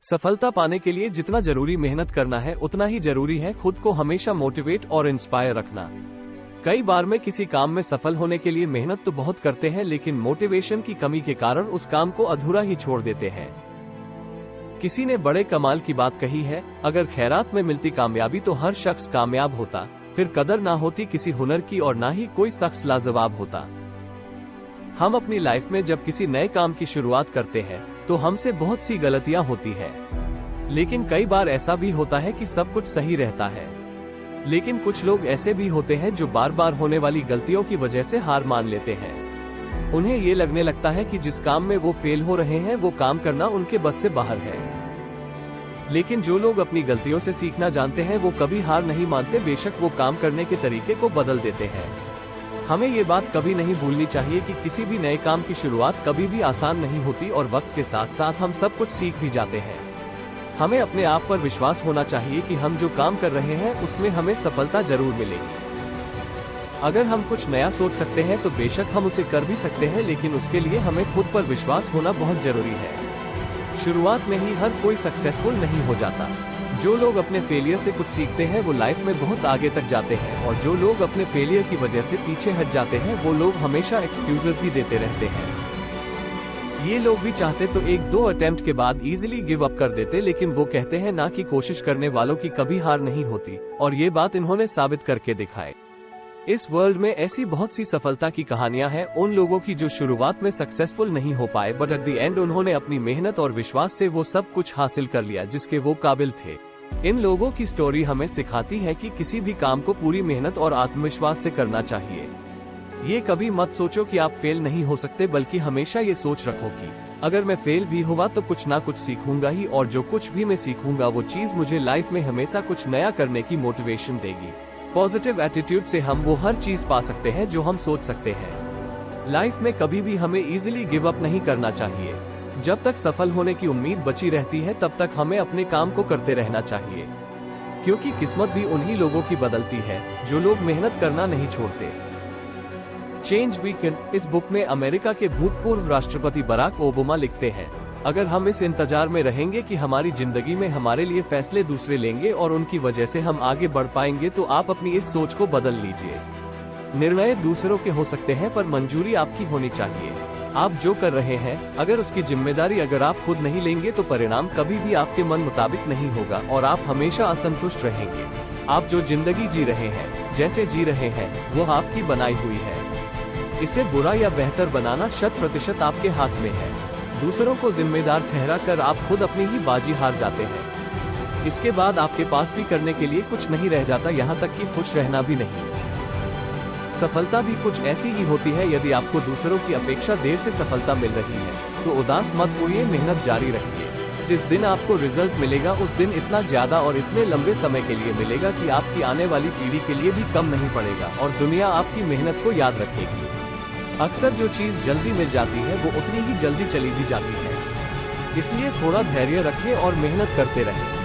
सफलता पाने के लिए जितना जरूरी मेहनत करना है उतना ही जरूरी है खुद को हमेशा मोटिवेट और इंस्पायर रखना। कई बार में किसी काम में सफल होने के लिए मेहनत तो बहुत करते हैं, लेकिन मोटिवेशन की कमी के कारण उस काम को अधूरा ही छोड़ देते हैं। किसी ने बड़े कमाल की बात कही है, अगर खैरात में मिलती कामयाबी तो हर शख्स कामयाब होता, फिर कदर ना होती किसी हुनर की और ना ही कोई शख्स लाजवाब होता। हम अपनी लाइफ में जब किसी नए काम की शुरुआत करते हैं तो हमसे बहुत सी गलतियां होती है, लेकिन कई बार ऐसा भी होता है कि सब कुछ सही रहता है। लेकिन कुछ लोग ऐसे भी होते हैं जो बार बार होने वाली गलतियों की वजह से हार मान लेते हैं। उन्हें ये लगने लगता है कि जिस काम में वो फेल हो रहे हैं वो काम करना उनके बस से बाहर है। लेकिन जो लोग अपनी गलतियों से सीखना जानते हैं वो कभी हार नहीं मानते, बेशक वो काम करने के तरीके को बदल देते हैं। हमें ये बात कभी नहीं भूलनी चाहिए कि किसी भी नए काम की शुरुआत कभी भी आसान नहीं होती और वक्त के साथ साथ हम सब कुछ सीख भी जाते हैं। हमें अपने आप पर विश्वास होना चाहिए कि हम जो काम कर रहे हैं उसमें हमें सफलता जरूर मिलेगी। अगर हम कुछ नया सोच सकते हैं तो बेशक हम उसे कर भी सकते हैं, लेकिन उसके लिए हमें खुद पर विश्वास होना बहुत जरूरी है। शुरुआत में ही हर कोई सक्सेसफुल नहीं हो जाता। जो लोग अपने फेलियर से कुछ सीखते हैं वो लाइफ में बहुत आगे तक जाते हैं, और जो लोग अपने फेलियर की वजह से पीछे हट जाते हैं वो लोग हमेशा एक्सक्यूजेस ही देते रहते हैं। ये लोग भी चाहते तो एक दो अटेम्प्ट के बाद इजीली गिव अप कर देते, लेकिन वो कहते हैं ना कि कोशिश करने वालों की कभी हार नहीं होती, और ये बात इन्होंने साबित करके दिखाए। इस वर्ल्ड में ऐसी बहुत सी सफलता की कहानियां हैं उन लोगों की जो शुरुआत में सक्सेसफुल नहीं हो पाए, बट एट द एंड उन्होंने अपनी मेहनत और विश्वास से वो सब कुछ हासिल कर लिया जिसके वो काबिल थे। इन लोगों की स्टोरी हमें सिखाती है कि किसी भी काम को पूरी मेहनत और आत्मविश्वास से करना चाहिए। ये कभी मत सोचो कि आप फेल नहीं हो सकते, बल्कि हमेशा ये सोच रखो कि अगर मैं फेल भी हुआ तो कुछ ना कुछ सीखूंगा ही, और जो कुछ भी मैं सीखूंगा वो चीज मुझे लाइफ में हमेशा कुछ नया करने की मोटिवेशन देगी। पॉजिटिव एटीट्यूड से हम वो हर चीज पा सकते हैं जो हम सोच सकते हैं। लाइफ में कभी भी हमें इजीली गिव अप नहीं करना चाहिए। जब तक सफल होने की उम्मीद बची रहती है तब तक हमें अपने काम को करते रहना चाहिए, क्योंकि किस्मत भी उन्हीं लोगों की बदलती है जो लोग मेहनत करना नहीं छोड़ते। चेंज वीकेंड इस बुक में अमेरिका के भूतपूर्व राष्ट्रपति बराक ओबामा लिखते हैं, अगर हम इस इंतजार में रहेंगे कि हमारी जिंदगी में हमारे लिए फैसले दूसरे लेंगे और उनकी वजह से हम आगे बढ़ पाएंगे तो आप अपनी इस सोच को बदल लीजिए। निर्णय दूसरों के हो सकते हैं पर मंजूरी आपकी होनी चाहिए। आप जो कर रहे हैं अगर उसकी जिम्मेदारी अगर आप खुद नहीं लेंगे तो परिणाम कभी भी आपके मन मुताबिक नहीं होगा और आप हमेशा असंतुष्ट रहेंगे। आप जो जिंदगी जी रहे हैं, जैसे जी रहे हैं, वो आपकी बनाई हुई है। इसे बुरा या बेहतर बनाना 100% आपके हाथ में है। दूसरों को जिम्मेदार ठहरा कर आप खुद अपनी ही बाजी हार जाते हैं। इसके बाद आपके पास भी करने के लिए कुछ नहीं रह जाता, यहाँ तक कि खुश रहना भी नहीं। सफलता भी कुछ ऐसी ही होती है। यदि आपको दूसरों की अपेक्षा देर से सफलता मिल रही है तो उदास मत होइए, मेहनत जारी रखिए। जिस दिन आपको रिजल्ट मिलेगा उस दिन इतना ज्यादा और इतने लंबे समय के लिए मिलेगा कि आपकी आने वाली पीढ़ी के लिए भी कम नहीं पड़ेगा और दुनिया आपकी मेहनत को याद रखेगी। अक्सर जो चीज जल्दी मिल जाती है वो उतनी ही जल्दी चली भी जाती है, इसलिए थोड़ा धैर्य रखें और मेहनत करते रहें।